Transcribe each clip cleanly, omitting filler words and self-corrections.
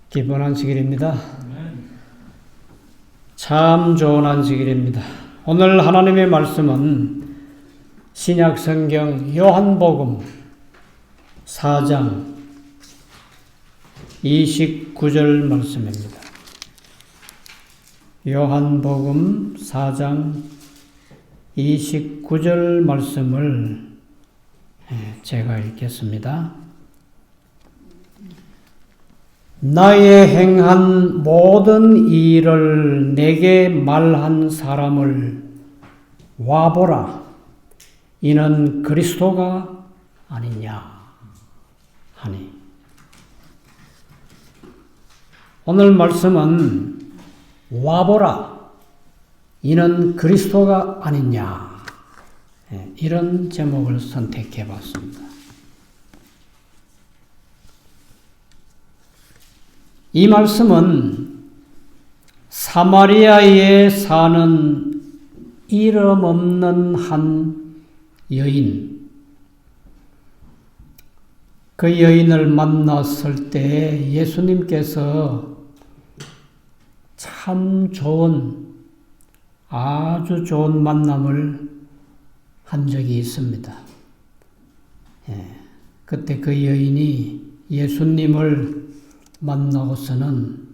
기쁜 안식일입니다. 참 좋은 안식일입니다. 오늘 하나님의 말씀은 신약성경 요한복음 4장 29절 말씀입니다. 요한복음 4장 29절 말씀을 제가 읽겠습니다. 나의 행한 모든 일을 내게 말한 사람을 와보라. 이는 그리스도가 아니냐 하니. 오늘 말씀은 와보라. 이는 그리스도가 아니냐. 이런 제목을 선택해 봤습니다. 이 말씀은 사마리아에 사는 이름 없는 한 여인, 그 여인을 만났을 때 예수님께서 참 좋은, 아주 좋은 만남을 한 적이 있습니다. 그때 그 여인이 예수님을 만나고서는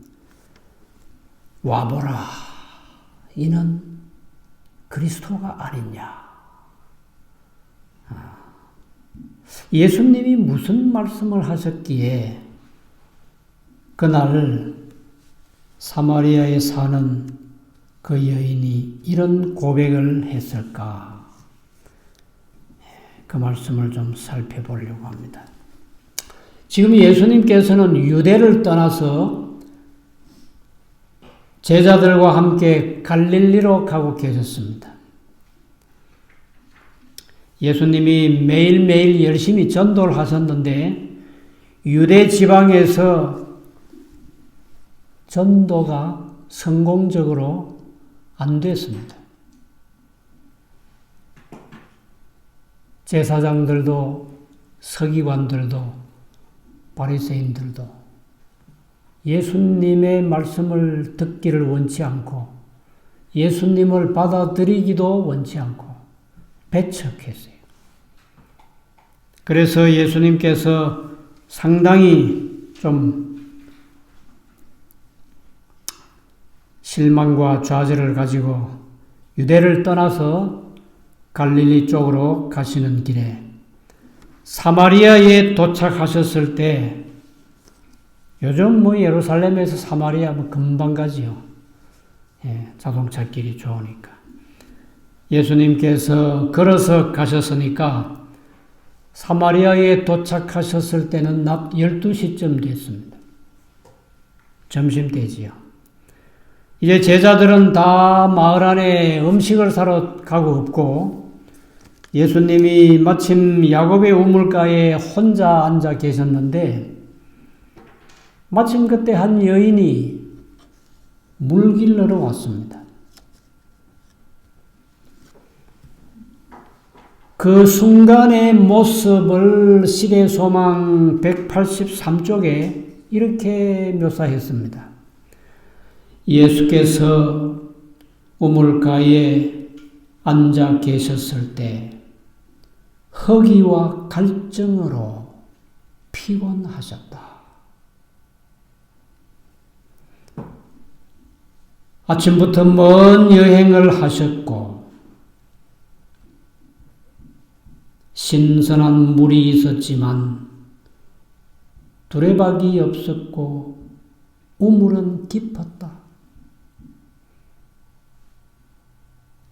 와보라. 이는 그리스도가 아니냐. 예수님이 무슨 말씀을 하셨기에 그날 사마리아에 사는 그 여인이 이런 고백을 했을까? 그 말씀을 좀 살펴보려고 합니다. 지금 예수님께서는 유대를 떠나서 제자들과 함께 갈릴리로 가고 계셨습니다. 예수님이 매일매일 열심히 전도를 하셨는데 유대 지방에서 전도가 성공적으로 안 됐습니다. 제사장들도 서기관들도 바리새인들도 예수님의 말씀을 듣기를 원치 않고 예수님을 받아들이기도 원치 않고 배척했어요. 그래서 예수님께서 상당히 좀 실망과 좌절을 가지고 유대를 떠나서 갈릴리 쪽으로 가시는 길에 사마리아에 도착하셨을 때, 요즘 예루살렘에서 사마리아 금방 가지요. 자동차 길이 좋으니까. 예수님께서 걸어서 가셨으니까 사마리아에 도착하셨을 때는 낮 12시쯤 됐습니다. 점심때지요. 이제 제자들은 다 마을 안에 음식을 사러 가고 없고 예수님이 마침 야곱의 우물가에 혼자 앉아 계셨는데 마침 그때 한 여인이 물길러러 왔습니다. 그 순간의 모습을 시대소망 183쪽에 이렇게 묘사했습니다. 예수께서 우물가에 앉아 계셨을 때 허기와 갈증으로 피곤하셨다. 아침부터 먼 여행을 하셨고 신선한 물이 있었지만 두레박이 없었고 우물은 깊었다.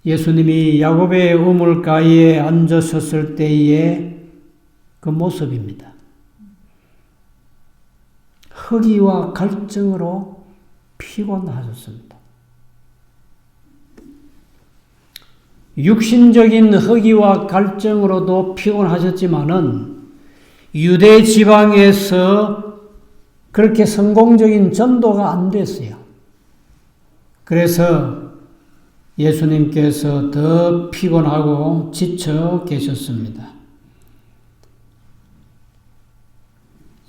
예수님이 야곱의 우물가에 앉으셨을 때의 그 모습입니다. 허기와 갈증으로 피곤하셨습니다. 육신적인 허기와 갈증으로도 피곤하셨지만은 유대 지방에서 그렇게 성공적인 전도가 안 됐어요. 그래서 예수님께서 더 피곤하고 지쳐 계셨습니다.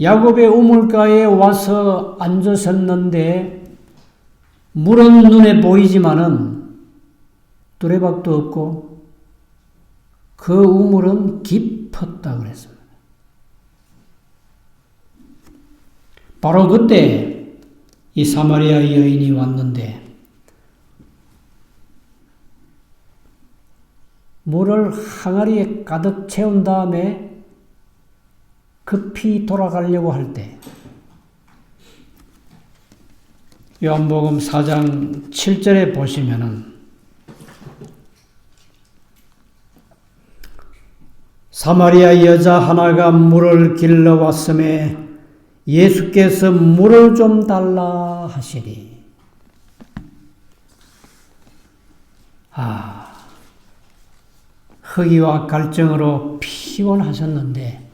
야곱의 우물가에 와서 앉으셨는데 물은 눈에 보이지만은 두레박도 없고 그 우물은 깊었다 그랬습니다. 바로 그때 이 사마리아 여인이 왔는데 물을 항아리에 가득 채운 다음에 급히 돌아가려고 할 때 요한복음 4장 7절에 보시면은 사마리아 여자 하나가 물을 길러 왔음에 예수께서 물을 좀 달라 하시니 허기와 갈증으로 피곤하셨는데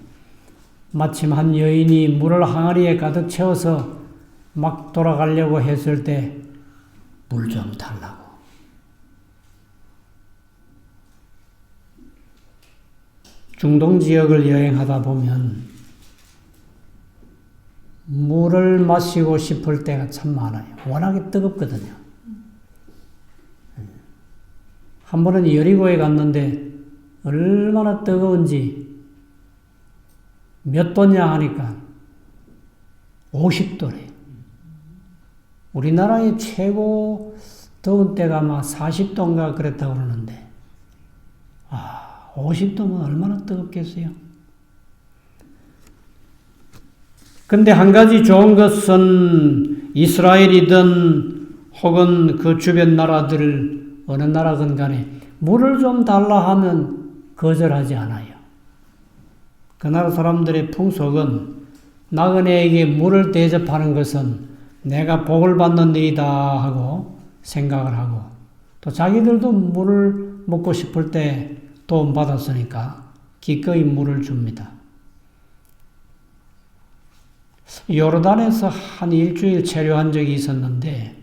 마침 한 여인이 물을 항아리에 가득 채워서 막 돌아가려고 했을 때 물 좀 달라고. 중동 지역을 여행하다 보면 물을 마시고 싶을 때가 참 많아요. 워낙에 뜨겁거든요. 한 번은 여리고에 갔는데 얼마나 뜨거운지 몇 도냐 하니까 50도래. 우리나라의 최고 더운 때가 아마 40도인가 그랬다고 그러는데 50도면 얼마나 뜨겁겠어요. 근데 한 가지 좋은 것은 이스라엘이든 혹은 그 주변 나라들 어느 나라든 간에 물을 좀 달라 하면 거절하지 않아요. 그 나라 사람들의 풍속은 나그네에게 물을 대접하는 것은 내가 복을 받는 일이다 하고 생각을 하고 또 자기들도 물을 먹고 싶을 때 도움 받았으니까 기꺼이 물을 줍니다. 요르단에서 한 일주일 체류한 적이 있었는데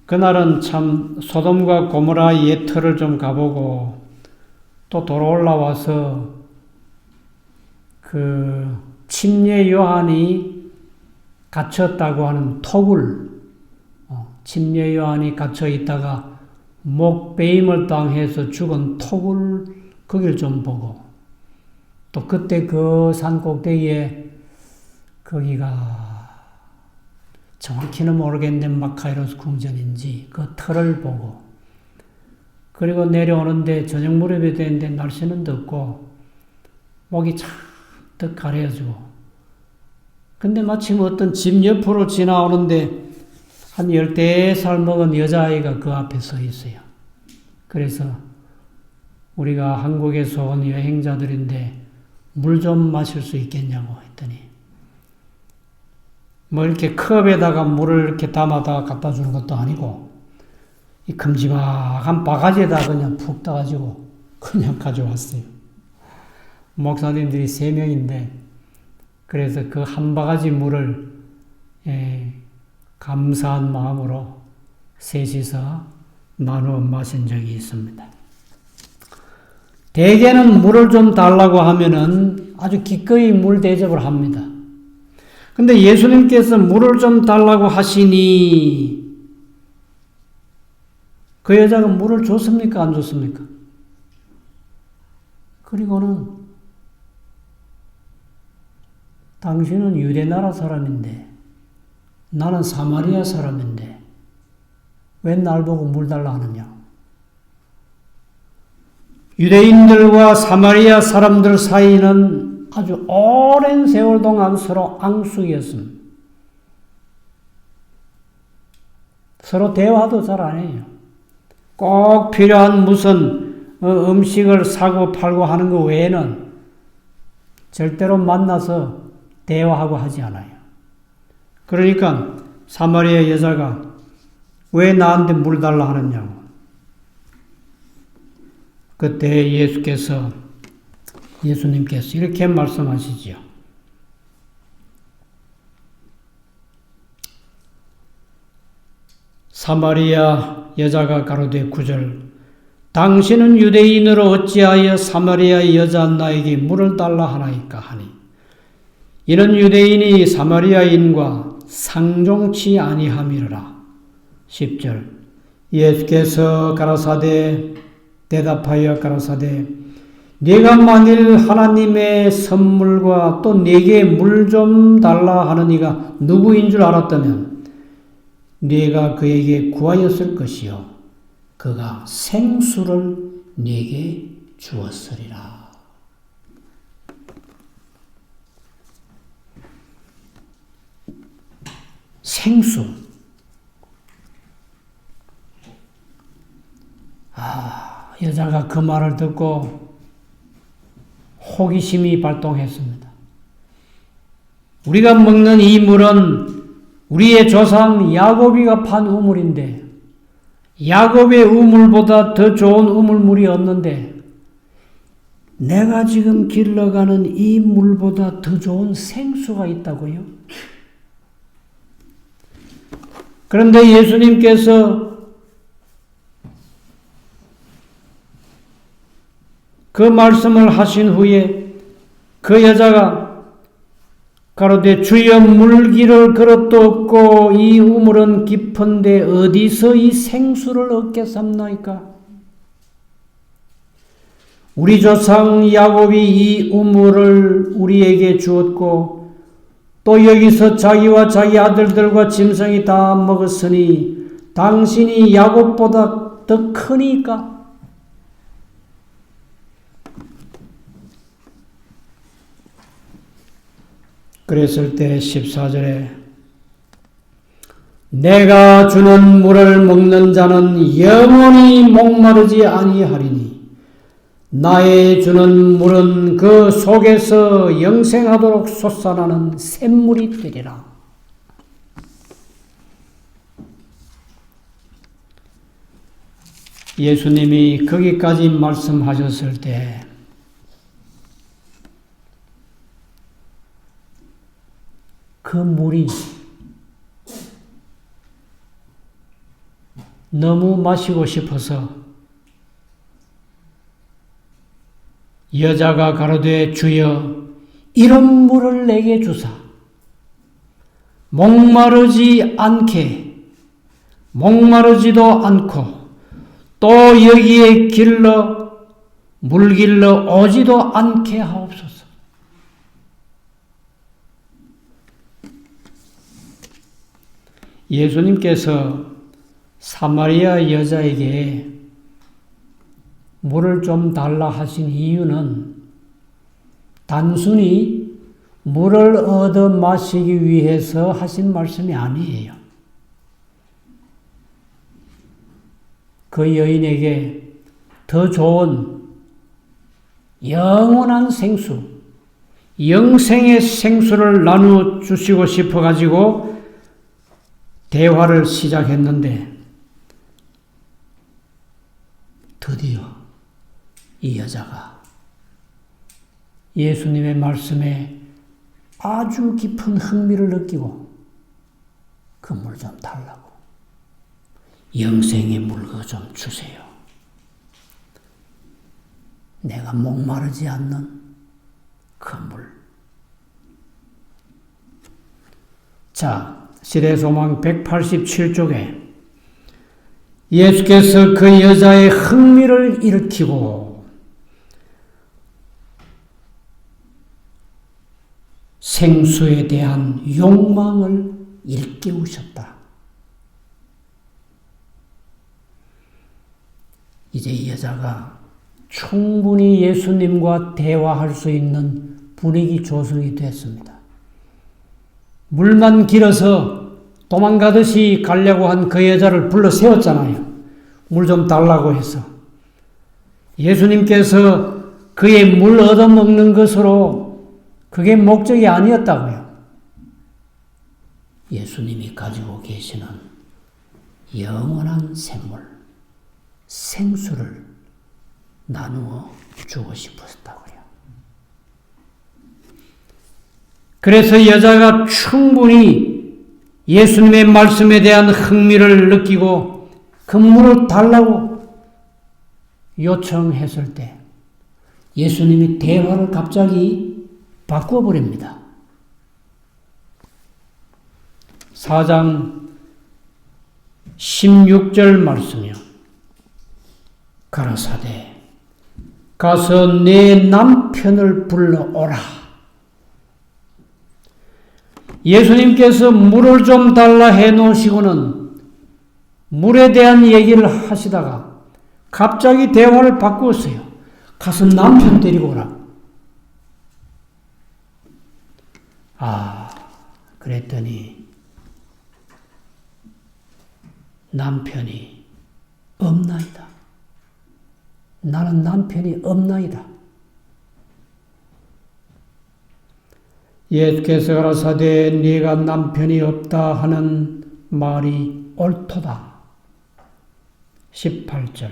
그날은 참 소돔과 고모라 옛터를 좀 가보고 또 돌아올라와서 그 침례 요한이 갇혔다고 하는 토굴, 침례 요한이 갇혀 있다가 목베임을 당해서 죽은 토굴 거길 좀 보고 또 그때 그 산 꼭대기에 거기가 정확히는 모르겠는데 마카이로스 궁전인지 그 터를 보고 그리고 내려오는데 저녁 무렵이 되는데 날씨는 덥고 목이 잔뜩 가려지고 근데 마침 어떤 집 옆으로 지나오는데 한 14살 먹은 여자아이가 그 앞에 서 있어요. 그래서 우리가 한국에서 온 여행자들인데 물 좀 마실 수 있겠냐고 했더니 뭐 이렇게 컵에다가 물을 이렇게 담아다가 갖다 주는 것도 아니고 이 큼지막한 바가지에다 그냥 푹 떠가지고 그냥 가져왔어요. 목사님들이 3명인데 그래서 그 한 바가지 물을 감사한 마음으로 셋이서 나누어 마신 적이 있습니다. 대개는 물을 좀 달라고 하면은 아주 기꺼이 물 대접을 합니다. 근데 예수님께서 물을 좀 달라고 하시니 그 여자가 물을 줬습니까? 안 줬습니까? 그리고는 당신은 유대 나라 사람인데 나는 사마리아 사람인데 왜 날 보고 물 달라 하느냐? 유대인들과 사마리아 사람들 사이는 아주 오랜 세월 동안 서로 앙숙이었습니다. 서로 대화도 잘 안 해요. 꼭 필요한 무슨 음식을 사고 팔고 하는 것 외에는 절대로 만나서 대화하고 하지 않아요. 그러니까 사마리아 여자가 왜 나한테 물 달라 하느냐고. 그때 예수님께서 이렇게 말씀하시지요. 사마리아 여자가 가로되 9절 당신은 유대인으로 어찌하여 사마리아의 여자 나에게 물을 달라 하나이까 하니 이는 유대인이 사마리아인과 상종치 아니함이라. 10절 예수께서 가라사대 대답하여 가라사대 네가 만일 하나님의 선물과 또 네게 물 좀 달라 하는 이가 누구인 줄 알았다면 네가 그에게 구하였을 것이요 그가 생수를 네게 주었으리라. 생수. 여자가 그 말을 듣고 호기심이 발동했습니다. 우리가 먹는 이 물은 우리의 조상 야곱이가 판 우물인데 야곱의 우물보다 더 좋은 우물물이 없는데 내가 지금 길러가는 이 물보다 더 좋은 생수가 있다고요? 그런데 예수님께서 그 말씀을 하신 후에 그 여자가 가로되 주여 물기를 그릇도 없고 이 우물은 깊은데 어디서 이 생수를 얻겠습니까? 우리 조상 야곱이 이 우물을 우리에게 주었고 또 여기서 자기와 자기 아들들과 짐승이 다 먹었으니 당신이 야곱보다 더 크니까. 그랬을 때 14절에 내가 주는 물을 먹는 자는 영원히 목마르지 아니하리니 나의 주는 물은 그 속에서 영생하도록 솟아나는 샘물이 되리라. 예수님이 거기까지 말씀하셨을 때 그 물이 너무 마시고 싶어서 여자가 가로되 주여 이런 물을 내게 주사 목마르지 않게 목마르지도 않고 또 여기에 물 길러 오지도 않게 하옵소서. 예수님께서 사마리아 여자에게 물을 좀 달라 하신 이유는 단순히 물을 얻어 마시기 위해서 하신 말씀이 아니에요. 그 여인에게 더 좋은 영원한 생수, 영생의 생수를 나누어 주시고 싶어 가지고 대화를 시작했는데 드디어 이 여자가 예수님의 말씀에 아주 깊은 흥미를 느끼고 그 물 좀 달라고 영생의 물 그거 좀 주세요. 내가 목마르지 않는 그 물. 자, 시대소망 187쪽에 예수께서 그 여자의 흥미를 일으키고 생수에 대한 욕망을 일깨우셨다. 이제 이 여자가 충분히 예수님과 대화할 수 있는 분위기 조성이 됐습니다. 물만 길어서 도망가듯이 가려고 한 그 여자를 불러 세웠잖아요. 물 좀 달라고 해서. 예수님께서 그의 물 얻어먹는 것으로 그게 목적이 아니었다고요. 예수님이 가지고 계시는 영원한 샘물, 생수를 나누어 주고 싶었다고요. 그래서 여자가 충분히 예수님의 말씀에 대한 흥미를 느끼고 그 물을 달라고 요청했을 때 예수님이 대화를 갑자기 바꾸어 버립니다. 4장 16절 말씀이요. 가라사대 가서 내 남편을 불러오라. 예수님께서 물을 좀 달라 해놓으시고는 물에 대한 얘기를 하시다가 갑자기 대화를 바꾸었어요. 가서 남편 데리고 오라. 그랬더니 남편이 없나이다. 나는 남편이 없나이다. 예수께서 가라사대 네가 남편이 없다 하는 말이 옳도다. 18절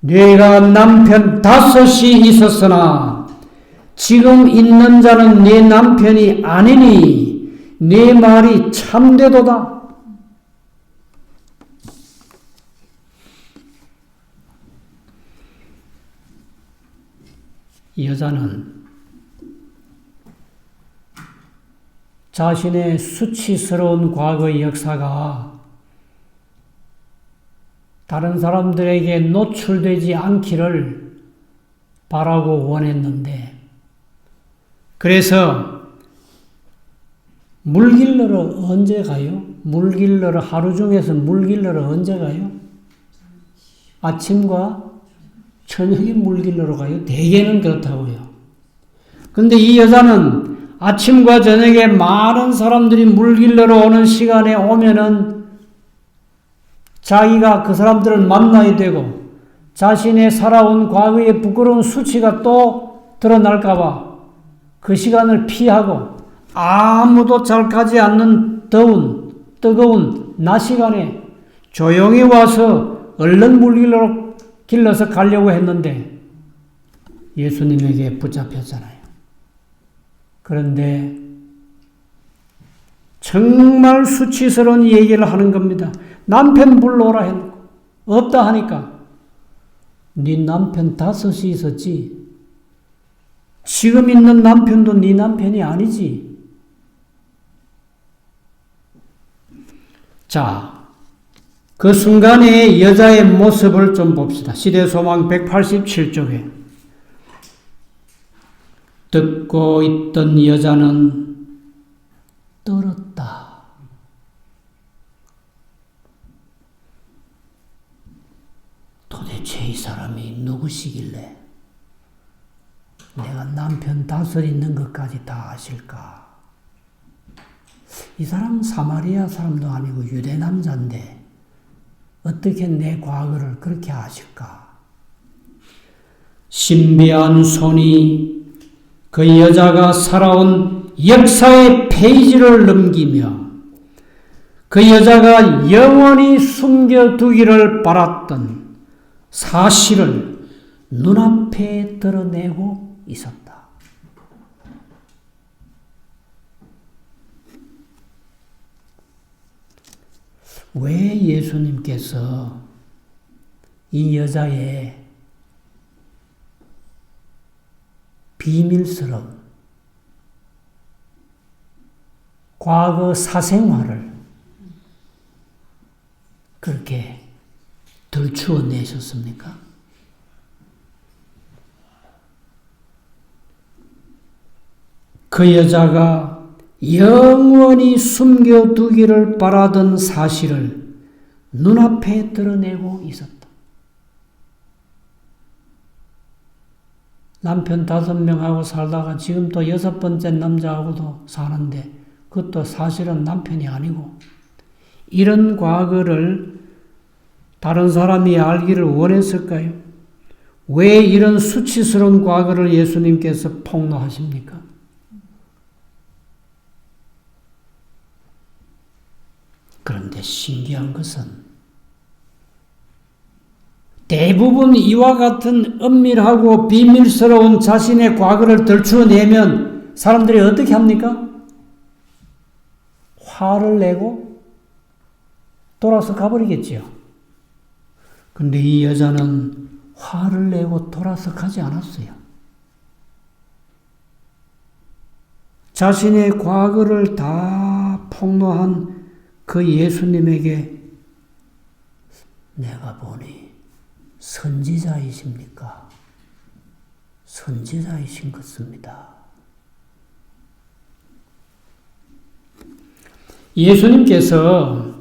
네가 남편 5이 있었으나 지금 있는 자는 네 남편이 아니니 네 말이 참되도다. 이 여자는 자신의 수치스러운 과거의 역사가 다른 사람들에게 노출되지 않기를 바라고 원했는데, 그래서 물 길러러 언제 가요? 물 길러러 하루 중에서 물 길러러 언제 가요? 아침과 저녁에 물 길러러 가요? 대개는 그렇다고요. 근데 이 여자는 아침과 저녁에 많은 사람들이 물 길러러 오는 시간에 오면은 자기가 그 사람들을 만나야 되고 자신의 살아온 과거의 부끄러운 수치가 또 드러날까봐 그 시간을 피하고 아무도 잘 가지 않는 더운 뜨거운 낮 시간에 조용히 와서 얼른 물 길러서 가려고 했는데 예수님에게 붙잡혔잖아요. 그런데 정말 수치스러운 얘기를 하는 겁니다. 남편 불러오라 해놓고 없다 하니까 네 남편 5이 있었지. 지금 있는 남편도 네 남편이 아니지. 자, 그 순간의 여자의 모습을 좀 봅시다. 시대소망 187쪽에 듣고 있던 여자는 떨었다. 도대체 이 사람이 누구시길래 내가 남편 5 있는 것까지 다 아실까? 이 사람은 사마리아 사람도 아니고 유대 남자인데 어떻게 내 과거를 그렇게 아실까? 신비한 손이 그 여자가 살아온 역사의 페이지를 넘기며 그 여자가 영원히 숨겨두기를 바랐던 사실을 눈앞에 드러내고 있었다. 왜 예수님께서 이 여자의 비밀스러운 과거 사생활을 그렇게 들추어 내셨습니까? 그 여자가 영원히 숨겨두기를 바라던 사실을 눈앞에 드러내고 있었다. 남편 5명하고 살다가 지금 또 6번째 남자하고도 사는데 그것도 사실은 남편이 아니고, 이런 과거를 다른 사람이 알기를 원했을까요? 왜 이런 수치스러운 과거를 예수님께서 폭로하십니까? 그런데 신기한 것은 대부분 이와 같은 은밀하고 비밀스러운 자신의 과거를 들추어내면 사람들이 어떻게 합니까? 화를 내고 돌아서 가버리겠지요. 근데 이 여자는 화를 내고 돌아서 가지 않았어요. 자신의 과거를 다 폭로한 그 예수님에게 내가 보니 선지자이십니까? 선지자이신 것입니다. 예수님께서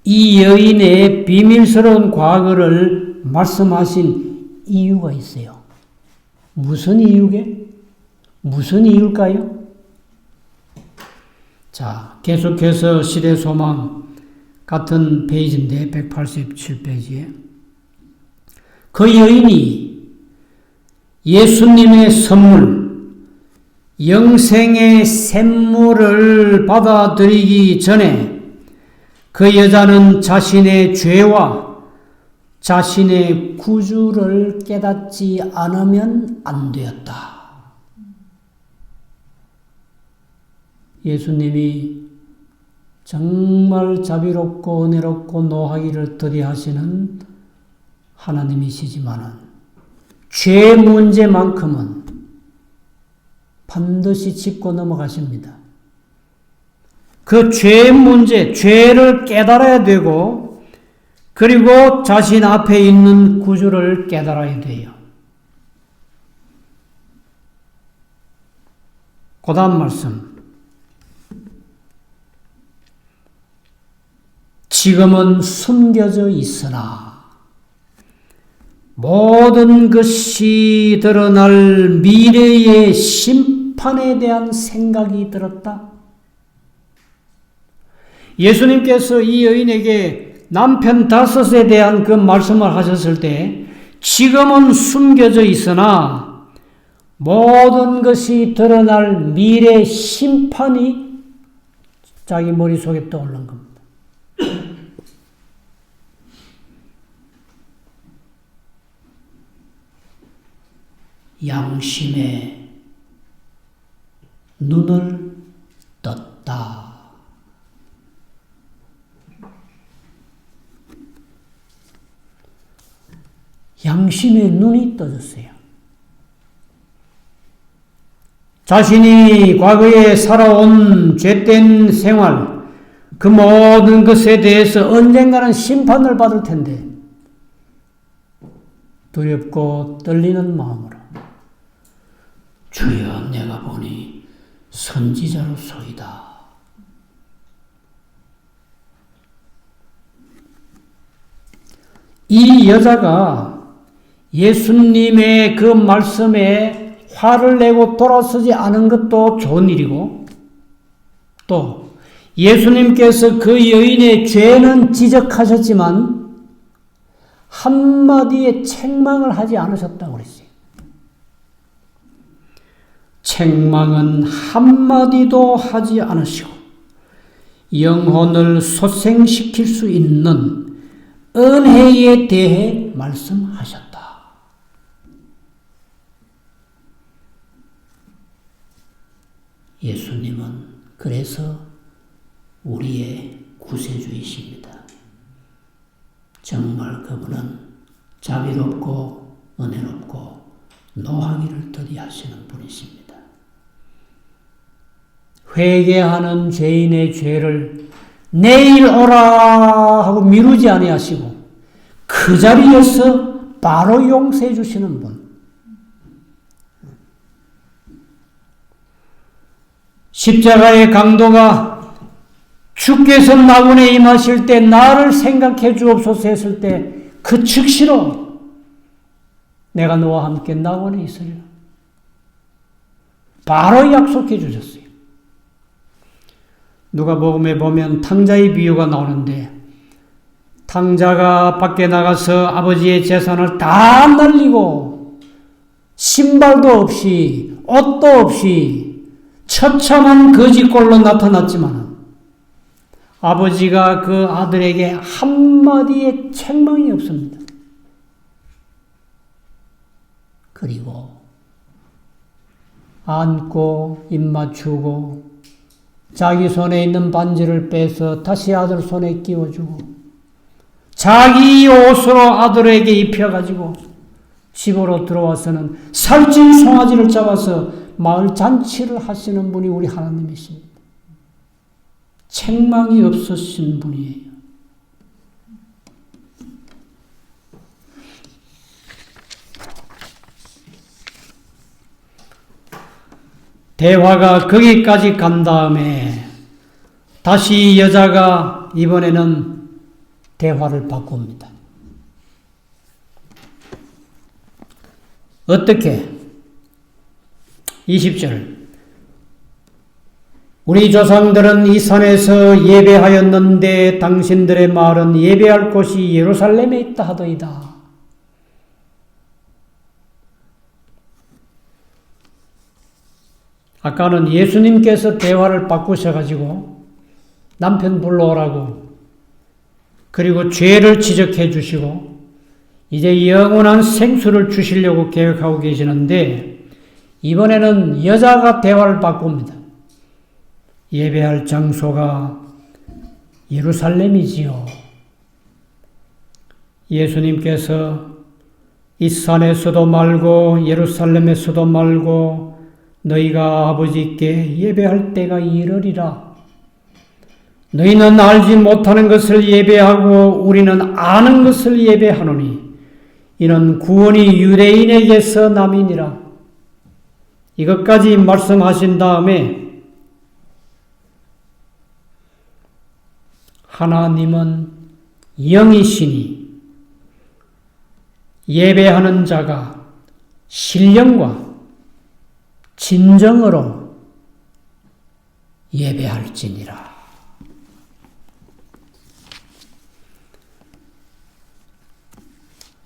이 여인의 비밀스러운 과거를 말씀하신 이유가 있어요. 무슨 이유게? 무슨 이유일까요? 자, 계속해서 시대소망 같은 페이지인데 187페이지에 그 여인이 예수님의 선물, 영생의 샘물을 받아들이기 전에 그 여자는 자신의 죄와 자신의 구주를 깨닫지 않으면 안 되었다. 예수님이 정말 자비롭고 은혜롭고 노하기를 더디하시는 하나님이시지만은 죄 문제만큼은 반드시 짚고 넘어가십니다. 그 죄 문제, 죄를 깨달아야 되고 그리고 자신 앞에 있는 구주를 깨달아야 돼요. 그 다음 말씀. 지금은 숨겨져 있으나 모든 것이 드러날 미래의 심판에 대한 생각이 들었다. 예수님께서 이 여인에게 남편 5에 대한 그 말씀을 하셨을 때 지금은 숨겨져 있으나 모든 것이 드러날 미래 심판이 자기 머릿속에 떠오른 겁니다. 양심의 눈을 떴다. 양심의 눈이 떠졌어요. 자신이 과거에 살아온 죄된 생활, 그 모든 것에 대해서 언젠가는 심판을 받을 텐데 두렵고 떨리는 마음으로 주여 내가 보니 선지자로소이다. 이 여자가 예수님의 그 말씀에 화를 내고 돌아서지 않은 것도 좋은 일이고 또 예수님께서 그 여인의 죄는 지적하셨지만 한마디의 책망을 하지 않으셨다고 그랬어요. 책망은 한마디도 하지 않으시고 영혼을 소생시킬 수 있는 은혜에 대해 말씀하셨다. 예수님은 그래서 우리의 구세주이십니다. 정말 그분은 자비롭고 은혜롭고 노하기를 더디하시는 분이십니다. 회개하는 죄인의 죄를 내일 오라 하고 미루지 아니하시고 그 자리에서 바로 용서해 주시는 분. 십자가의 강도가 주께서 낙원에 임하실 때 나를 생각해 주옵소서 했을 때 그 즉시로 내가 너와 함께 낙원에 있으리라. 바로 약속해 주셨어요. 누가복음에 보면 탕자의 비유가 나오는데 탕자가 밖에 나가서 아버지의 재산을 다 날리고 신발도 없이 옷도 없이 처참한 거지꼴로 나타났지만 아버지가 그 아들에게 한마디의 책망이 없습니다. 그리고 안고 입 맞추고 자기 손에 있는 반지를 빼서 다시 아들 손에 끼워주고 자기 옷으로 아들에게 입혀가지고 집으로 들어와서는 살찐 송아지를 잡아서 마을 잔치를 하시는 분이 우리 하나님이십니다. 책망이 없으신 분이에요. 대화가 거기까지 간 다음에 다시 여자가 이번에는 대화를 바꿉니다. 어떻게? 20절. 우리 조상들은 이 산에서 예배하였는데 당신들의 말은 예배할 곳이 예루살렘에 있다 하더이다. 아까는 예수님께서 대화를 바꾸셔가지고 남편 불러오라고 그리고 죄를 지적해 주시고 이제 영원한 생수를 주시려고 계획하고 계시는데 이번에는 여자가 대화를 바꿉니다. 예배할 장소가 예루살렘이지요. 예수님께서 이 산에서도 말고 예루살렘에서도 말고 너희가 아버지께 예배할 때가 이르리라. 너희는 알지 못하는 것을 예배하고 우리는 아는 것을 예배하노니 이는 구원이 유대인에게서 남이니라. 이것까지 말씀하신 다음에 하나님은 영이시니 예배하는 자가 신령과 진정으로 예배할지니라.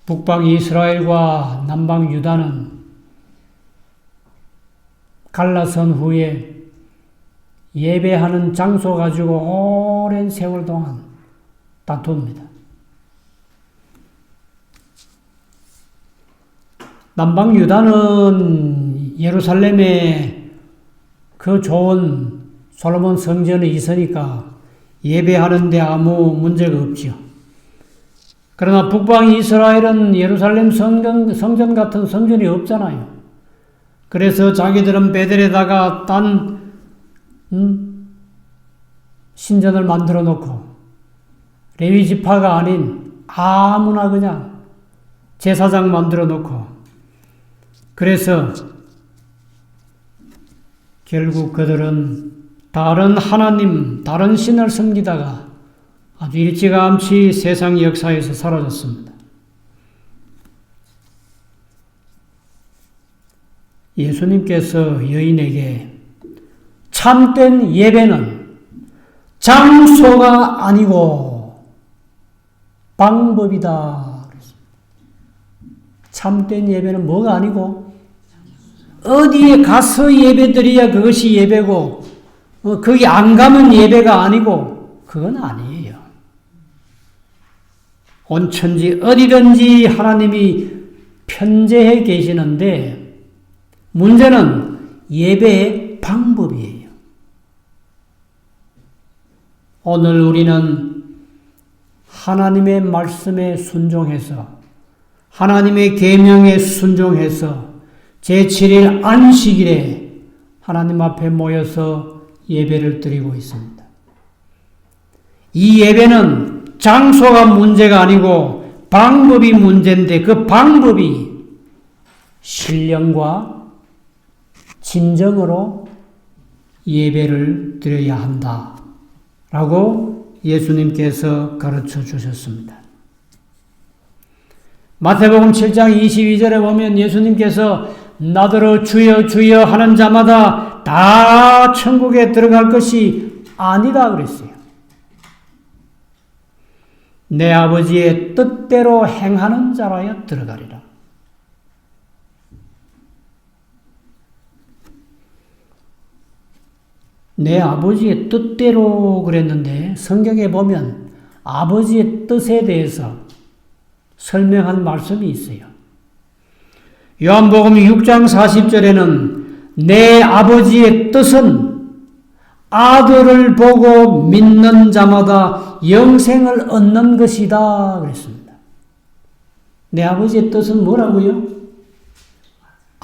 북방 이스라엘과 남방 유다는 갈라선 후에 예배하는 장소 가지고 오랜 세월 동안 다툽니다. 남방 유다는 예루살렘에 그 좋은 솔로몬 성전이 있으니까 예배하는데 아무 문제가 없지요. 그러나 북방 이스라엘은 예루살렘 성전 같은 성전이 없잖아요. 그래서 자기들은 베델에다가 딴 신전을 만들어 놓고 레위 지파가 아닌 아무나 그냥 제사장 만들어 놓고 그래서 결국 그들은 다른 하나님, 다른 신을 섬기다가 아주 일찌감치 세상 역사에서 사라졌습니다. 예수님께서 여인에게 참된 예배는 장소가 아니고 방법이다. 참된 예배는 뭐가 아니고 어디에 가서 예배드려야 그것이 예배고 거기 안 가면 예배가 아니고 그건 아니에요. 온천지 어디든지 하나님이 편재해 계시는데 문제는 예배의 방법이에요. 오늘 우리는 하나님의 말씀에 순종해서 하나님의 계명에 순종해서 제7일 안식일에 하나님 앞에 모여서 예배를 드리고 있습니다. 이 예배는 장소가 문제가 아니고 방법이 문제인데 그 방법이 신령과 진정으로 예배를 드려야 한다라고 예수님께서 가르쳐 주셨습니다. 마태복음 7장 22절에 보면 예수님께서 나더러 주여 주여 하는 자마다 다 천국에 들어갈 것이 아니다 그랬어요. 내 아버지의 뜻대로 행하는 자라야 들어가리라. 내 아버지의 뜻대로 그랬는데 성경에 보면 아버지의 뜻에 대해서 설명한 말씀이 있어요. 요한복음 6장 40절에는 내 아버지의 뜻은 아들을 보고 믿는 자마다 영생을 얻는 것이다 그랬습니다. 내 아버지의 뜻은 뭐라고요?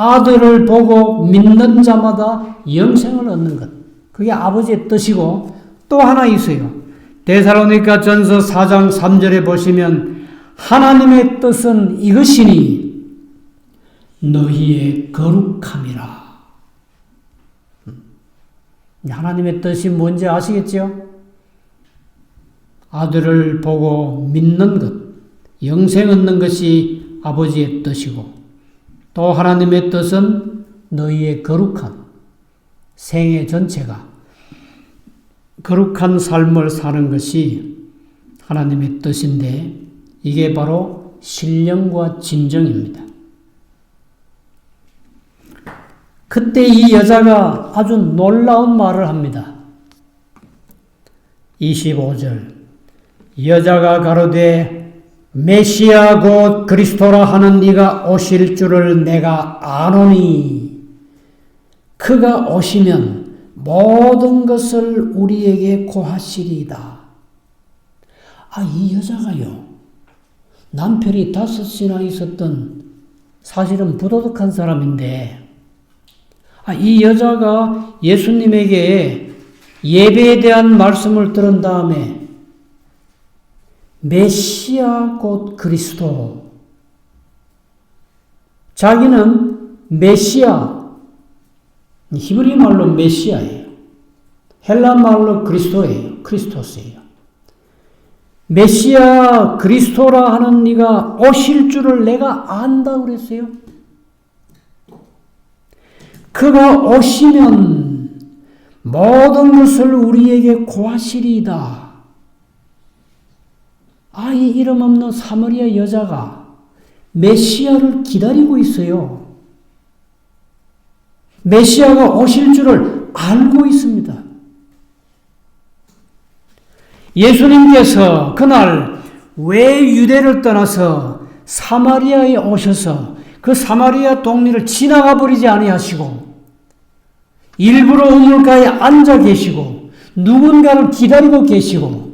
아들을 보고 믿는 자마다 영생을 얻는 것. 그게 아버지의 뜻이고 또 하나 있어요. 데살로니가 전서 4장 3절에 보시면 하나님의 뜻은 이것이니 너희의 거룩함이라. 하나님의 뜻이 뭔지 아시겠죠? 아들을 보고 믿는 것, 영생 얻는 것이 아버지의 뜻이고 또 하나님의 뜻은 너희의 거룩함, 생애 전체가 거룩한 삶을 사는 것이 하나님의 뜻인데 이게 바로 신령과 진정입니다. 그때 이 여자가 아주 놀라운 말을 합니다. 25절 여자가 가로되 메시아 곧 그리스도라 하는 이가 오실 줄을 내가 아노니 그가 오시면 모든 것을 우리에게 고하시리이다. 이 여자가요. 남편이 5이나 있었던 사실은 부도덕한 사람인데 이 여자가 예수님에게 예배에 대한 말씀을 들은 다음에 메시아 곧 그리스도 자기는 메시아 히브리 말로 메시아예요. 헬라 말로 그리스도예요. 크리스토스예요. 메시아 그리스도라 하는 이가 오실 줄을 내가 안다고 그랬어요. 그가 오시면 모든 것을 우리에게 고하시리이다. 이 이름 없는 사마리아 여자가 메시아를 기다리고 있어요. 메시아가 오실 줄을 알고 있습니다. 예수님께서 그날 왜 유대를 떠나서 사마리아에 오셔서 그 사마리아 동네를 지나가 버리지 아니하시고 일부러 우물가에 앉아 계시고 누군가를 기다리고 계시고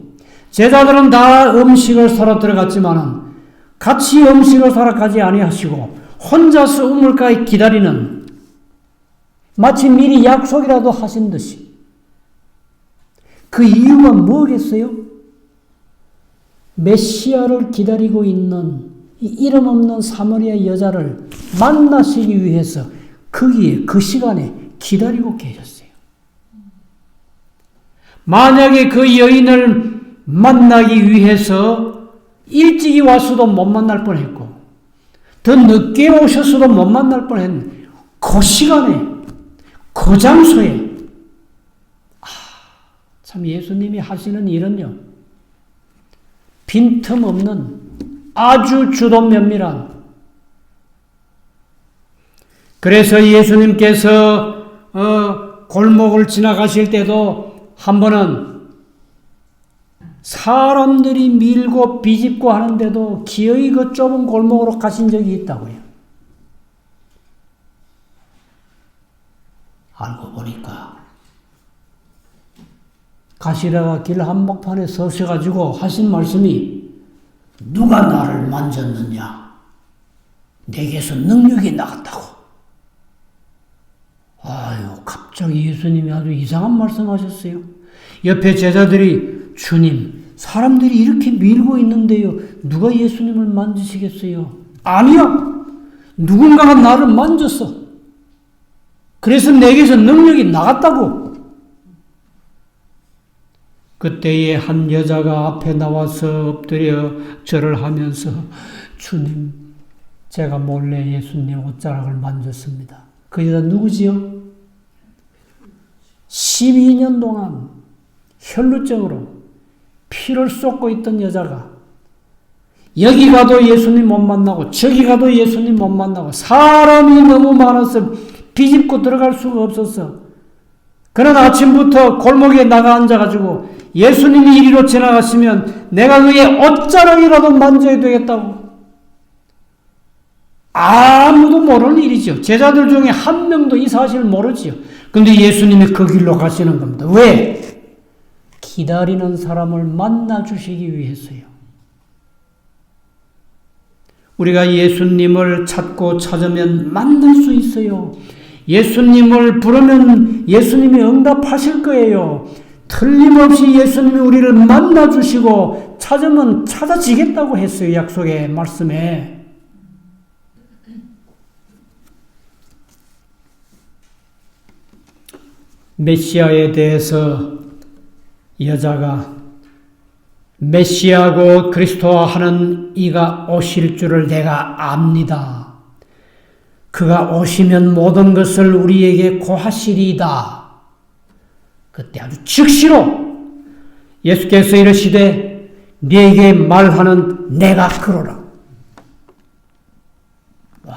제자들은 다 음식을 사러 들어갔지만은 같이 음식을 사러 가지 아니하시고 혼자서 우물가에 기다리는 마치 미리 약속이라도 하신 듯이 그 이유가 뭐겠어요? 메시아를 기다리고 있는 이 이름 없는 사마리아 여자를 만나시기 위해서 거기에 그 시간에 기다리고 계셨어요. 만약에 그 여인을 만나기 위해서 일찍이 왔어도 못 만날 뻔했고 더 늦게 오셨어도 못 만날 뻔했는데 그 시간에 그 장소에 참 예수님이 하시는 일은요 빈틈없는 아주 주도 면밀한 그래서 예수님께서 골목을 지나가실 때도 한 번은 사람들이 밀고 비집고 하는데도 기어이 그 좁은 골목으로 가신 적이 있다고요. 알고 보니까 가시다가 길 한복판에 서셔가지고 하신 말씀이 누가 나를 만졌느냐? 내게서 능력이 나갔다고. 갑자기 예수님이 아주 이상한 말씀하셨어요. 옆에 제자들이 주님, 사람들이 이렇게 밀고 있는데요. 누가 예수님을 만지시겠어요? 아니요. 누군가가 나를 만졌어. 그래서 내게서 능력이 나갔다고. 그때에 한 여자가 앞에 나와서 엎드려 절을 하면서 주님, 제가 몰래 예수님 옷자락을 만졌습니다. 그 여자 누구지요? 12년 동안 혈루증으로 피를 쏟고 있던 여자가 여기 가도 예수님 못 만나고 저기 가도 예수님 못 만나고 사람이 너무 많아서 비집고 들어갈 수가 없었어. 그런 아침부터 골목에 나가 앉아가지고 예수님이 이리로 지나가시면 내가 그의 옷자락이라도 만져야 되겠다고. 아무도 모르는 일이죠. 제자들 중에 한 명도 이 사실을 모르지요. 근데 예수님이 그 길로 가시는 겁니다. 왜? 기다리는 사람을 만나주시기 위해서요. 우리가 예수님을 찾고 찾으면 만날 수 있어요. 예수님을 부르면 예수님이 응답하실 거예요. 틀림없이 예수님이 우리를 만나주시고 찾으면 찾아지겠다고 했어요. 약속의 말씀에. 메시아에 대해서 여자가 메시아고 그리스도와 하는 이가 오실 줄을 내가 압니다. 그가 오시면 모든 것을 우리에게 고하시리이다. 그때 아주 즉시로 예수께서 이르시되 네게 말하는 내가 그러라. 와.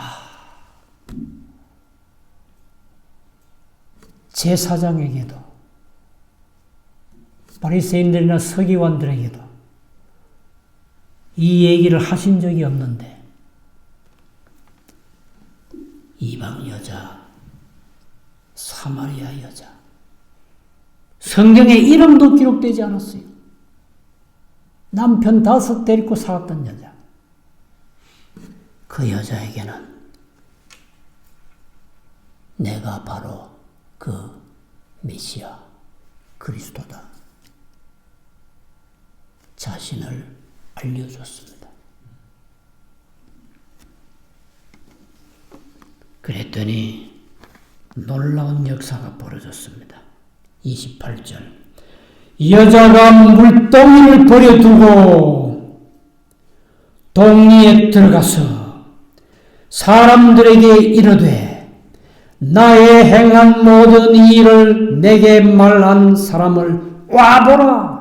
제사장에게도 바리새인들이나 서기관들에게도 이 얘기를 하신 적이 없는데 이방 여자, 사마리아 여자, 성경에 이름도 기록되지 않았어요. 남편 5 데리고 살았던 여자. 그 여자에게는 내가 바로 그 메시아 그리스도다. 자신을 알려줬습니다. 그랬더니 놀라운 역사가 벌어졌습니다. 28절. 여자가 물동이를 버려두고 동리에 들어가서 사람들에게 이르되 나의 행한 모든 일을 내게 말한 사람을 와보라.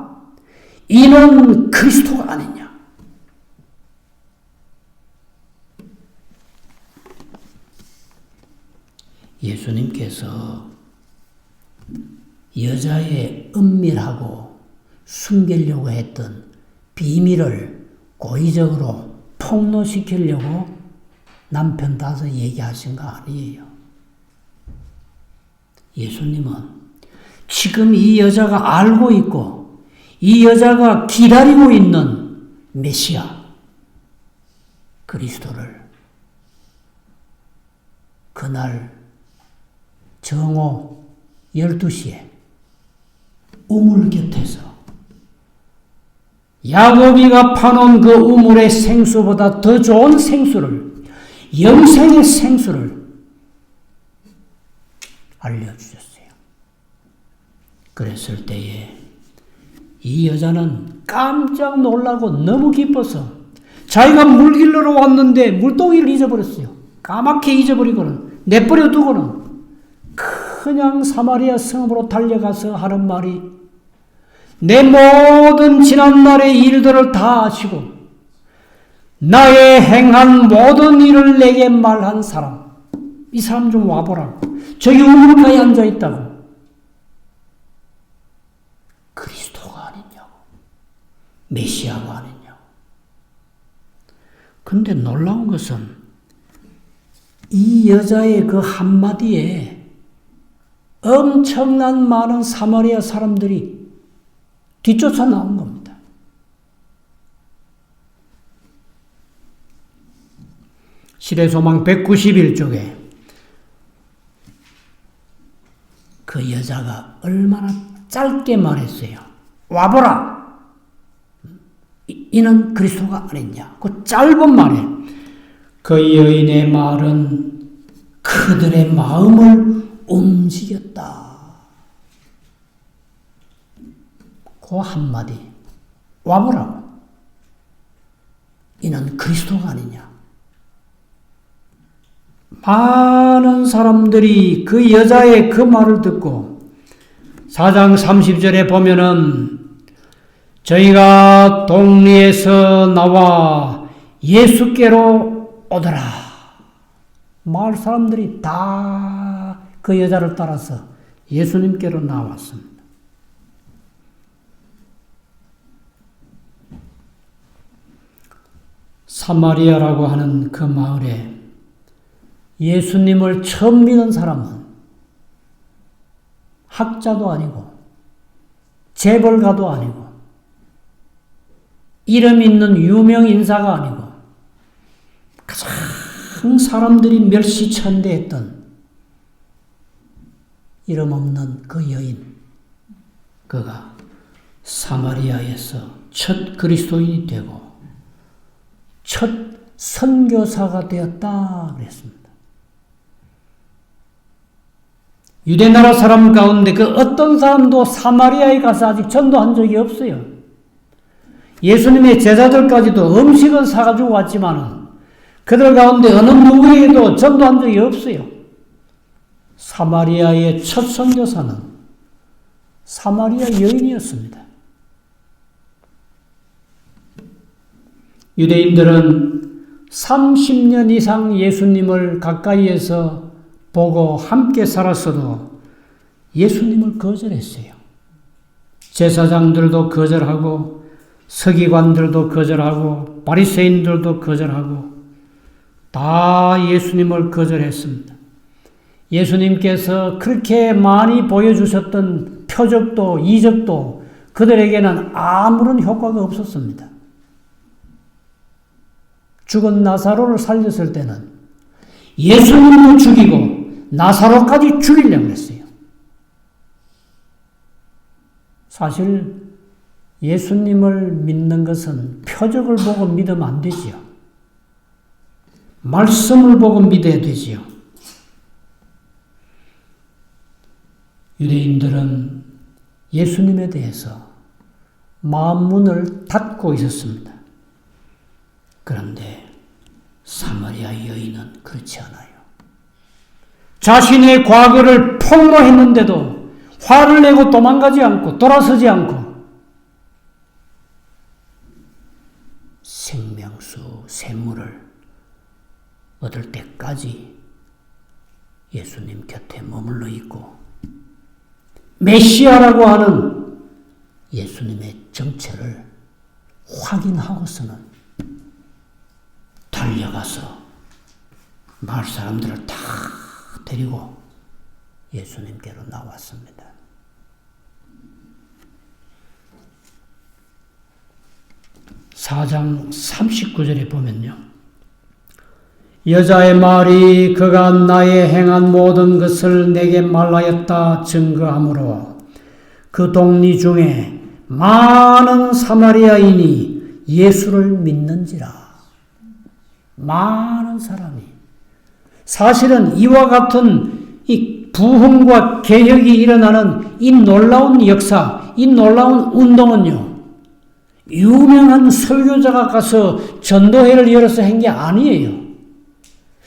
이는 그리스도가 아니냐. 예수님께서 여자의 은밀하고 숨기려고 했던 비밀을 고의적으로 폭로시키려고 남편 5 얘기하신 거 아니에요. 예수님은 지금 이 여자가 알고 있고 이 여자가 기다리고 있는 메시아 그리스도를 그날 정오 12시에 우물 곁에서 야곱이가 파놓은 그 우물의 생수보다 더 좋은 생수를, 영생의 생수를 알려주셨어요. 그랬을 때에 이 여자는 깜짝 놀라고 너무 기뻐서 자기가 물 길러러 왔는데 물동이를 잊어버렸어요. 까맣게 잊어버리고는 내버려 두고는 그냥 사마리아 성으로 달려가서 하는 말이 내 모든 지난날의 일들을 다 아시고 나의 행한 모든 일을 내게 말한 사람, 이 사람 좀 와보라고. 저기 우물가에 앉아있다고. 그리스도가 아니냐고. 메시아가 아니냐고. 근데 놀라운 것은 이 여자의 그 한마디에 엄청난 많은 사마리아 사람들이 뒤쫓아 나온 겁니다. 시대소망 191쪽에 그 여자가 얼마나 짧게 말했어요. 와보라. 이는 그리스도가 아니냐. 그 짧은 말에 그 여인의 말은 그들의 마음을 움직였다. 그 한마디 와보라고. 이는 그리스도가 아니냐. 많은 사람들이 그 여자의 그 말을 듣고 4장 30절에 보면은 저희가 동리에서 나와 예수께로 오더라. 마을 사람들이 다 그 여자를 따라서 예수님께로 나왔습니다. 사마리아라고 하는 그 마을에 예수님을 처음 믿은 사람은 학자도 아니고 재벌가도 아니고 이름 있는 유명 인사가 아니고 가장 사람들이 멸시천대했던 이름 없는 그 여인, 그가 사마리아에서 첫 그리스도인이 되고 첫 선교사가 되었다 그랬습니다. 유대나라 사람 가운데 그 어떤 사람도 사마리아에 가서 아직 전도한 적이 없어요. 예수님의 제자들까지도 음식은 사가지고 왔지만은 그들 가운데 어느 누구에게도 전도한 적이 없어요. 사마리아의 첫 선교사는 사마리아 여인이었습니다. 유대인들은 30년 이상 예수님을 가까이에서 보고 함께 살았어도 예수님을 거절했어요. 제사장들도 거절하고 서기관들도 거절하고 바리새인들도 거절하고 다 예수님을 거절했습니다. 예수님께서 그렇게 많이 보여주셨던 표적도 이적도 그들에게는 아무런 효과가 없었습니다. 죽은 나사로를 살렸을 때는 예수님도 죽이고 나사로까지 죽이려고 했어요. 사실 예수님을 믿는 것은 표적을 보고 믿으면 안 되지요. 말씀을 보고 믿어야 되지요. 유대인들은 예수님에 대해서 마음 문을 닫고 있었습니다. 그런데 사마리아 여인은 그렇지 않아요. 자신의 과거를 폭로했는데도 화를 내고 도망가지 않고 돌아서지 않고 생명수 샘물을 얻을 때까지 예수님 곁에 머물러 있고 메시아라고 하는 예수님의 정체를 확인하고서는 달려가서 마을 사람들을 다 데리고 예수님께로 나왔습니다. (4장 39절에) 보면요. 여자의 말이 그가 나의 행한 모든 것을 내게 말하였다 증거하므로 그 동리 중에 많은 사마리아인이 예수를 믿는지라. 많은 사람이. 사실은 이와 같은 이 부흥과 개혁이 일어나는 이 놀라운 역사, 이 놀라운 운동은요, 유명한 설교자가 가서 전도회를 열어서 한 게 아니에요.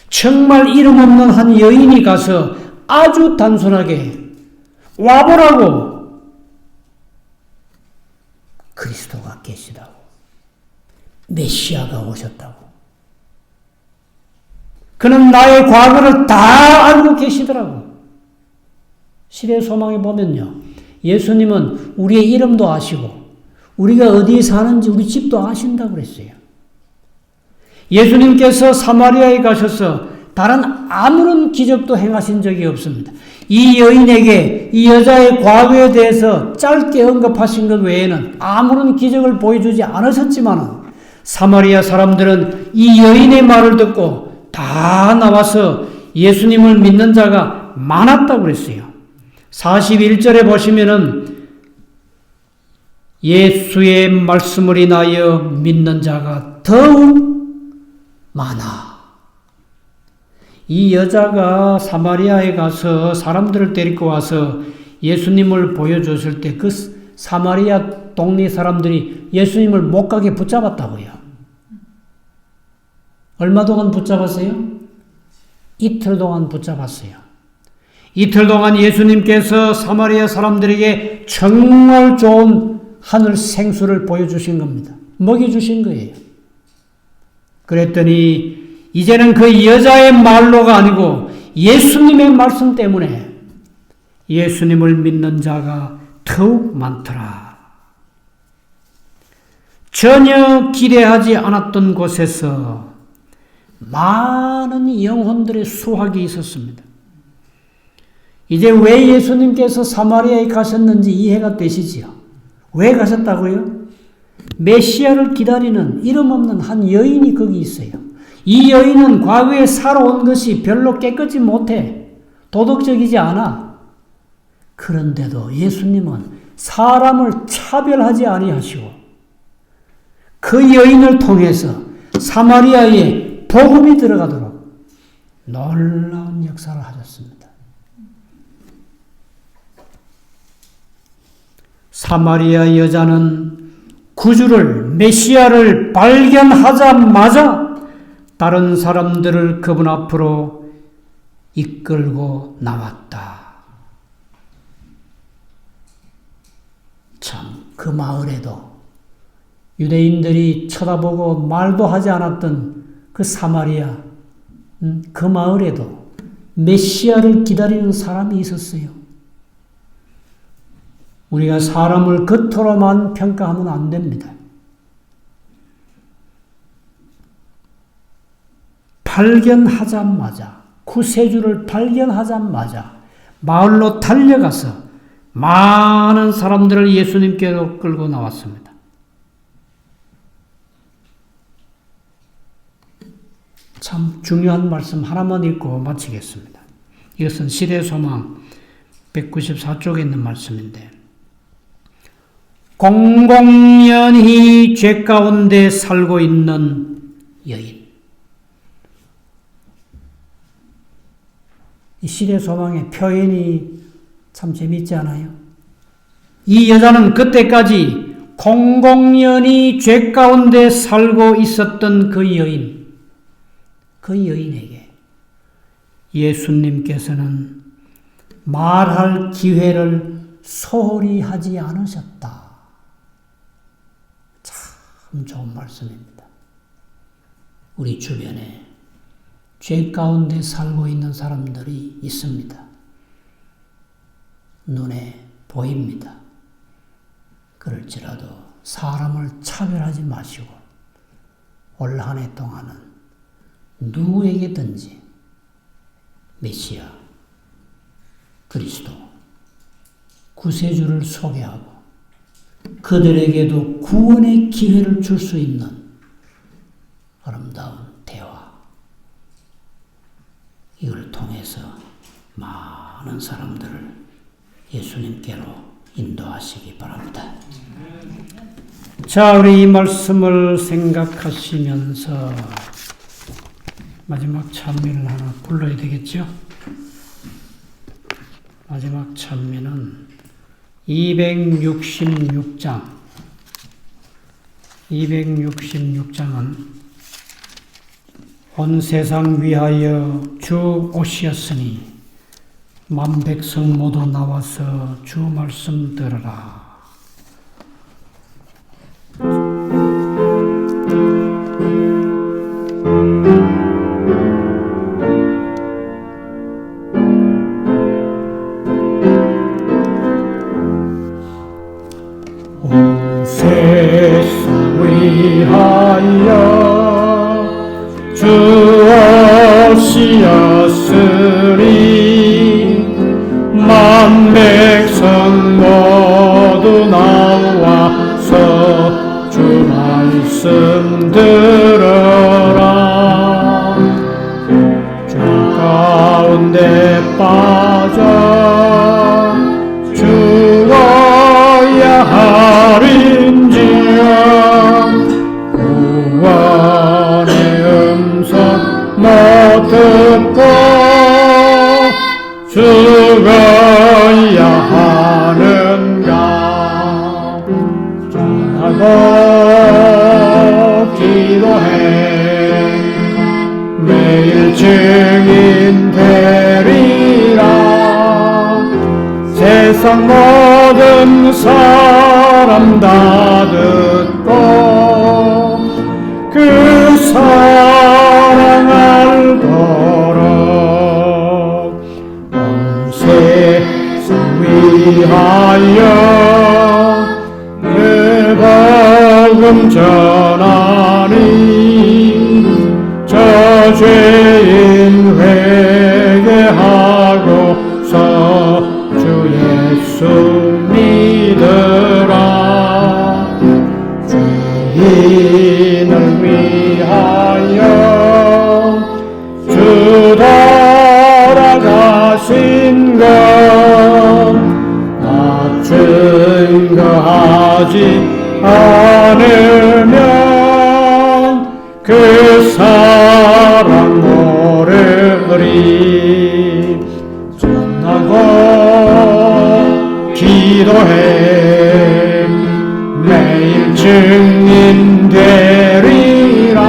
정말 이름 없는 한 여인이 가서 아주 단순하게 와보라고, 그리스도가 계시다고, 메시아가 오셨다고, 그는 나의 과거를 다 알고 계시더라고. 시대 소망에 보면요, 예수님은 우리의 이름도 아시고 우리가 어디에 사는지 우리 집도 아신다고 그랬어요. 예수님께서 사마리아에 가셔서 다른 아무런 기적도 행하신 적이 없습니다. 이 여인에게 이 여자의 과거에 대해서 짧게 언급하신 것 외에는 아무런 기적을 보여주지 않으셨지만 사마리아 사람들은 이 여인의 말을 듣고 다 나와서 예수님을 믿는 자가 많았다고 그랬어요. 41절에 보시면은 예수의 말씀을 인하여 믿는 자가 더욱 많아. 이 여자가 사마리아에 가서 사람들을 데리고 와서 예수님을 보여줬을 때 그 사마리아 동네 사람들이 예수님을 못 가게 붙잡았다고요. 얼마 동안 붙잡았어요? 이틀 동안 붙잡았어요. 이틀 동안 예수님께서 사마리아 사람들에게 정말 좋은 하늘 생수를 보여주신 겁니다. 먹여주신 거예요. 그랬더니 이제는 그 여자의 말로가 아니고 예수님의 말씀 때문에 예수님을 믿는 자가 더욱 많더라. 전혀 기대하지 않았던 곳에서 많은 영혼들의 수확이 있었습니다. 이제 왜 예수님께서 사마리아에 가셨는지 이해가 되시지요? 왜 가셨다고요? 메시아를 기다리는 이름 없는 한 여인이 거기 있어요. 이 여인은 과거에 살아온 것이 별로 깨끗이 못해. 도덕적이지 않아. 그런데도 예수님은 사람을 차별하지 아니하시고 그 여인을 통해서 사마리아에 복음이 들어가도록 놀라운 역사를 하셨습니다. 사마리아 여자는 구주를, 메시아를 발견하자마자 다른 사람들을 그분 앞으로 이끌고 나왔다. 참, 그 마을에도 유대인들이 쳐다보고 말도 하지 않았던 그 사마리아, 그 마을에도 메시아를 기다리는 사람이 있었어요. 우리가 사람을 겉으로만 평가하면 안 됩니다. 발견하자마자, 구세주를 발견하자마자 마을로 달려가서 많은 사람들을 예수님께로 끌고 나왔습니다. 참 중요한 말씀 하나만 읽고 마치겠습니다. 이것은 시대소망 194쪽에 있는 말씀인데, 공공연히 죄 가운데 살고 있는 여인. 이 시대소망의 표현이 참 재밌지 않아요? 이 여자는 그때까지 공공연히 죄 가운데 살고 있었던 그 여인, 그 여인에게 예수님께서는 말할 기회를 소홀히 하지 않으셨다. 참 좋은 말씀입니다. 우리 주변에 죄 가운데 살고 있는 사람들이 있습니다. 눈에 보입니다. 그럴지라도 사람을 차별하지 마시고 올 한 해 동안은 누구에게든지 메시아, 그리스도, 구세주를 소개하고 그들에게도 구원의 기회를 줄 수 있는 아름다운 대화, 이걸 통해서 많은 사람들을 예수님께로 인도하시기 바랍니다. 자, 우리 이 말씀을 생각하시면서 마지막 찬미를 하나 불러야 되겠죠? 마지막 찬미는 266장. 266장은 온 세상 위하여 주 오시었으니 만백성 모두 나와서 주 말씀 들으라. 온 세상 위하여 주 오시었으니 만백성 모두 나와서 주 말씀 들어라. 주 가운데 빠져 죽어야 할인지라. 구원의 음성 못 듣고 죽어야 하는가. 전하고 기도해 매일 증인 되리라. 세상 모든 사람 다 듣고 그 사랑 알도록 세상 위하여 내 복음 전하니 저 죄인 회개하고서 주 예수 믿으라. 죄인을 위하여 증거하지 않으면 그 사랑 모르리. 전하고 기도해 매일 증인 되리라.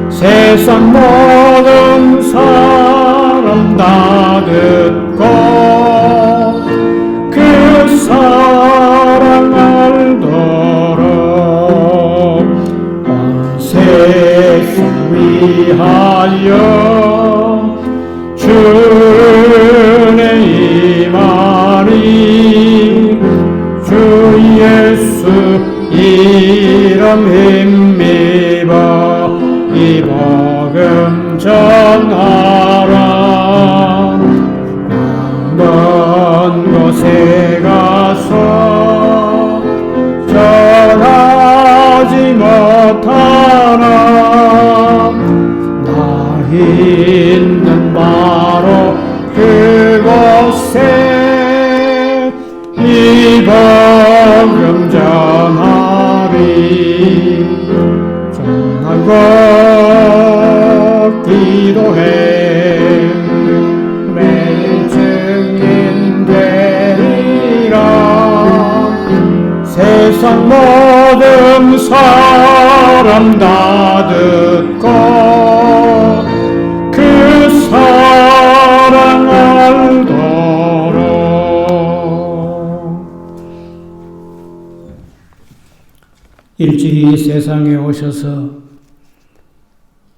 세상 모든 사람 다 듣고 그 사랑 알도록 온 세상 위하여 주의 임하니 주 예수 이름 힘입어 이 복음 전하라. 먼 곳에 가서 전하지 못하나 나 있는 바로 그곳에 이 복음 전하리. 전하고 기도해 매일 증인 되리라. 세상 모든 사람 다 듣고 그 사랑 알도록. 일찍이 세상에 오셔서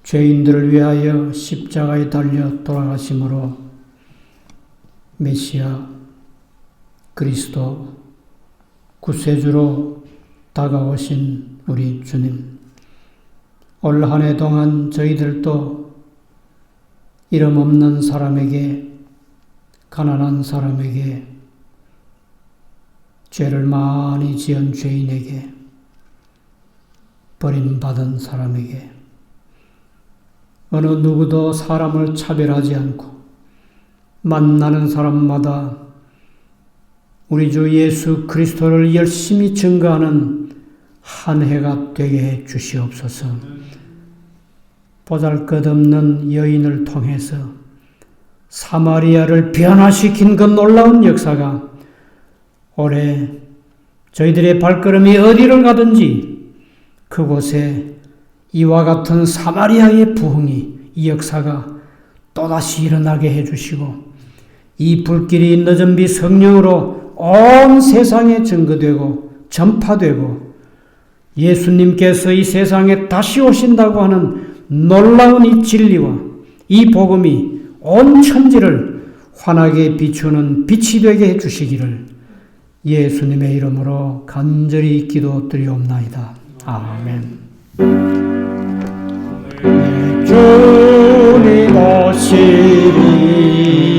죄인들을 위하여 십자가에 달려 돌아가심으로 메시아 그리스도 구세주로 다가오신 우리 주님, 올 한 해 동안 저희들도 이름 없는 사람에게, 가난한 사람에게, 죄를 많이 지은 죄인에게, 버림받은 사람에게, 어느 누구도 사람을 차별하지 않고 만나는 사람마다 우리 주 예수 그리스도를 열심히 증거하는 한 해가 되게 해 주시옵소서. 보잘것없는 여인을 통해서 사마리아를 변화시킨 그 놀라운 역사가 올해 저희들의 발걸음이 어디를 가든지 그곳에 이와 같은 사마리아의 부흥이, 이 역사가 또다시 일어나게 해주시고 이 불길이 늦은 비 성령으로 온 세상에 증거되고 전파되고 예수님께서 이 세상에 다시 오신다고 하는 놀라운 이 진리와 이 복음이 온 천지를 환하게 비추는 빛이 되게 해주시기를 예수님의 이름으로 간절히 기도드리옵나이다. 아멘. 주님 오시리